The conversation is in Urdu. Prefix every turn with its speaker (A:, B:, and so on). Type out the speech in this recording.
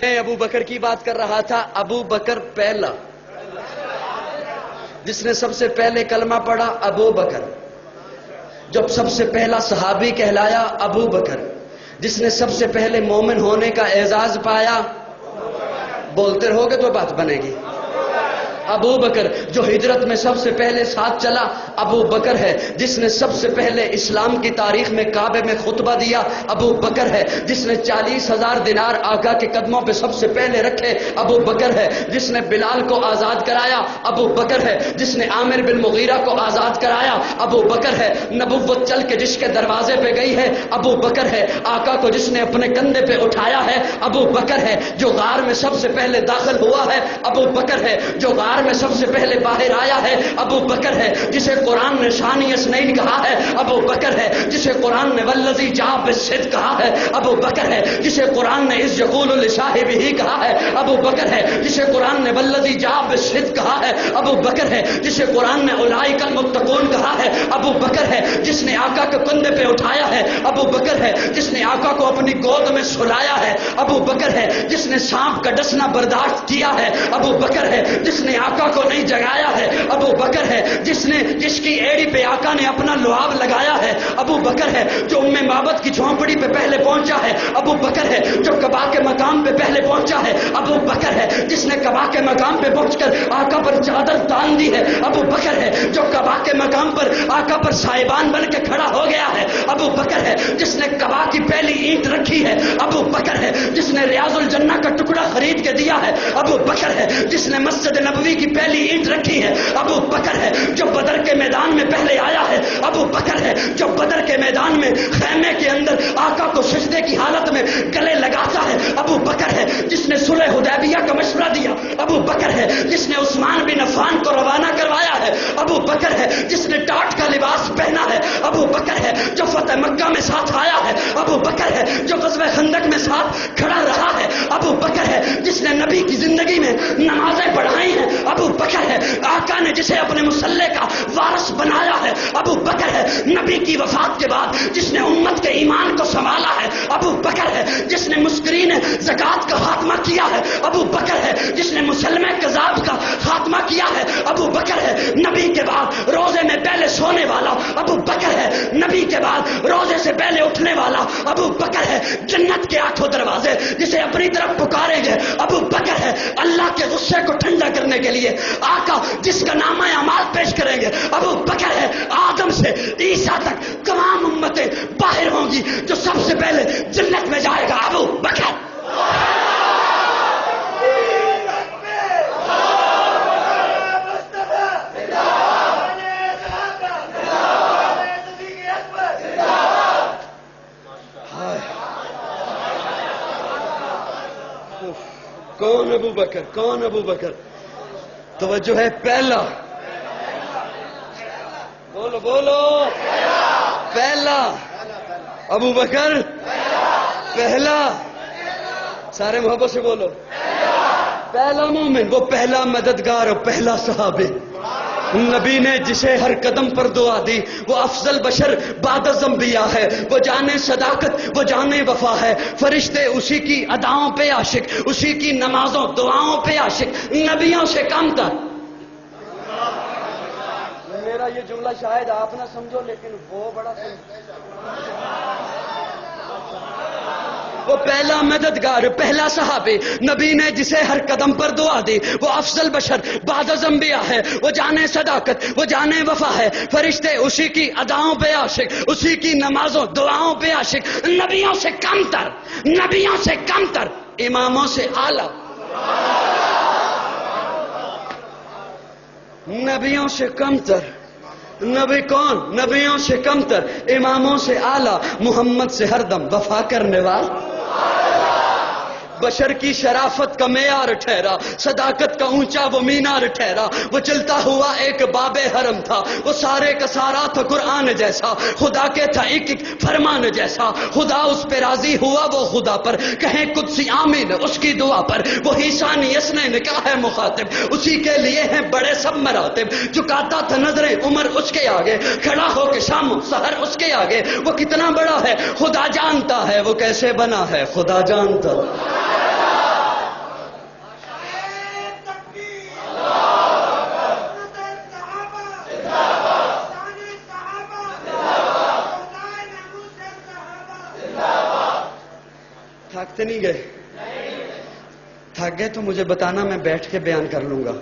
A: میں ابو بکر کی بات کر رہا تھا. ابو بکر پہلا جس نے سب سے پہلے کلمہ پڑھا ابو بکر. جب سب سے پہلا صحابی کہلایا ابو بکر. جس نے سب سے پہلے مومن ہونے کا اعزاز پایا. بولتے رہو گے تو بات بنے گی. ابو بکر جو ہجرت میں سب سے پہلے ساتھ چلا ابو بکر ہے. جس نے سب سے پہلے اسلام کی تاریخ میں کعبے میں خطبہ دیا ابو بکر ہے. جس نے 40,000 دینار آقا کے قدموں پہ سب سے پہلے رکھے ابو بکر ہے. جس نے بلال کو آزاد کرایا ابو بکر ہے. جس نے عامر بن مغیرہ کو آزاد کرایا ابو بکر ہے. نبوت چل کے جس کے دروازے پہ گئی ہے ابو بکر ہے. آقا کو جس نے اپنے کندھے پہ اٹھایا ہے ابو بکر ہے. جو غار میں سب سے پہلے داخل ہوا ہے ابو بکر ہے. جو غار میں سب سے پہلے باہر آیا ہے ابو بکر ہے. جسے قرآن نے ثانی اثنین کہا ہے ابو بکر ہے. جسے قرآن نے والذی جاء بالصدق کہا ہے ابو بکر ہے. جسے قرآن نے اذ یقول لصاحبہ کہا ہے ابو بکر ہے. جسے قرآن نے والذی جاء بالصدق کہا ہے ابو بکر ہے. جسے قرآن نے اولئک المتقون کہا ہے ابو بکر ہے. جس نے آقا کے کندھے پہ اٹھایا ہے ابو بکر ہے. جس نے آقا کو اپنی گود میں سلایا ہے ابو بکر ہے. جس نے سانپ کا ڈسنا برداشت کیا ہے ابو بکر ہے. جس نے آقا کو نہیں جگایا ہے ابو بکر ہے. جس کی ایڑی پہ آقا نے اپنا لعاب لگایا ہے ابو بکر ہے. جو ام معبد کی جھونپڑی پہ پہلے پہنچا ہے ابو بکر ہے. جو قباء کے مقام پہ پہلے پہنچا ہے ابو بکر ہے. جس نے قباء کے مقام پہ پہنچ کر آقا پر چادر تان دی ہے ابو بکر ہے. جو قباء کے مقام پر آقا پر سائبان بن کے کھڑا ہو گیا ہے ابو بکر ہے. جس نے قباء کی پہلی اینٹ رکھی ہے ابو بکر ہے. جس نے ریاض الجنہ کا ٹکڑا خرید کے دیا ہے ابو بکر ہے. جس نے مسجد نبوی کی پہلی اینٹ رکھی ہے ابو بکر ہے. جو بدر کے میدان میں پہلے آیا ہے ابو بکر ہے. جو بدر کے میدان میں خیمے کے اندر آقا کو سجدے کی حالت میں گلے لگاتا ہے ابو بکر ہے. جس نے صلح حدیبیہ کا مشورہ دیا ابو بکر ہے. جس نے عثمان بن عفان کو روانہ کروایا ہے ابو بکر ہے. جس نے ٹاٹ کا لباس پہنا ہے ابو بکر ہے. جو فتح مکہ میں ساتھ آیا ہے ابو بکر ہے. جو غزوہ خندق میں ساتھ کھڑا رہا ہے ابو بکر ہے. جس نے نبی کی زندگی میں نمازیں پڑھائی ہیں ابو بکر ہے. آقا نے جسے اپنے مصلے کا وارث بنایا ہے ابو بکر ہے. نبی کی وفات کے بعد جس نے امت کے ایمان کو سنبھالا ہے ابو بکر ہے. جس نے مسکرین زکات کا خاتمہ کیا ہے ابو بکر ہے. جس نے مسلمہ کذاب کا خاتمہ کیا ہے ابو بکر ہے. نبی کے بعد روزے میں پہلے سونے والا ابو بکر ہے. نبی کے بعد روزے سے پہلے اٹھنے والا ابو بکر ہے. جنت کے 8 دروازے جسے اپنی طرف پکاریں گے ابو بکر ہے. اللہ کے غصے کو ٹھنڈا کرنے کے لیے آقا جس کا نامہ اعمال پیش کریں گے ابو بکر ہے. آدم سے عیسیٰ تک تمام امتیں باہر ہوں گی. جو سب سے پہلے جنت میں جائے گا ابو بکر. کون ابو بکر؟ کون ابو بکر؟ توجہ ہے. پہلا بولو بولو. پہلا ابو بکر پہلا. سارے محبت سے بولو. پہلا مومن، وہ پہلا مددگار اور پہلا صحابی. نبی نے جسے ہر قدم پر دعا دی وہ افضل بشر بعد از انبیاء ہے. وہ جانے صداقت، وہ جانے وفا ہے. فرشتے اسی کی اداؤں پہ عاشق، اسی کی نمازوں دعاؤں پہ عاشق. نبیوں سے کم تھا. میرا یہ جملہ شاید آپ نہ سمجھو لیکن وہ بڑا وہ پہلا مددگار، پہلا صحابی. نبی نے جسے ہر قدم پر دعا دی وہ افضل بشر بعد از انبیاء ہے. وہ جانے صداقت، وہ جانے وفا ہے. فرشتے اسی کی اداؤں پہ عاشق، اسی کی نمازوں دعاؤں پہ عاشق. نبیوں سے کم تر، نبیوں سے کم تر، اماموں سے اعلیٰ. نبیوں سے کم تر. نبی کون؟ نبیوں سے کم تر، اماموں سے اعلیٰ. محمد سے ہر دم وفا کرنے والا. بشر کی شرافت کا معیار ٹھہرا، صداقت کا اونچا وہ مینار ٹھہرا. وہ چلتا ہوا ایک باب حرم تھا، وہ سارے کا سارا تھا قرآن جیسا. خدا کے تھا ایک ایک فرمان جیسا. خدا اس پہ راضی ہوا وہ خدا پر، کہیں قدسی آمین اس کی دعا پر. وہی ثانی اثنین کا ہے مخاطب، اسی کے لیے ہیں بڑے سب مراتب. جھکاتا تھا نظریں عمر اس کے آگے، کھڑا ہو کے شام سحر اس کے آگے. وہ کتنا بڑا ہے خدا جانتا ہے، وہ کیسے بنا ہے خدا جانتا. تھکتے نہیں گئے؟ تھک گئے تو مجھے بتانا، میں بیٹھ کے بیان کر لوں گا.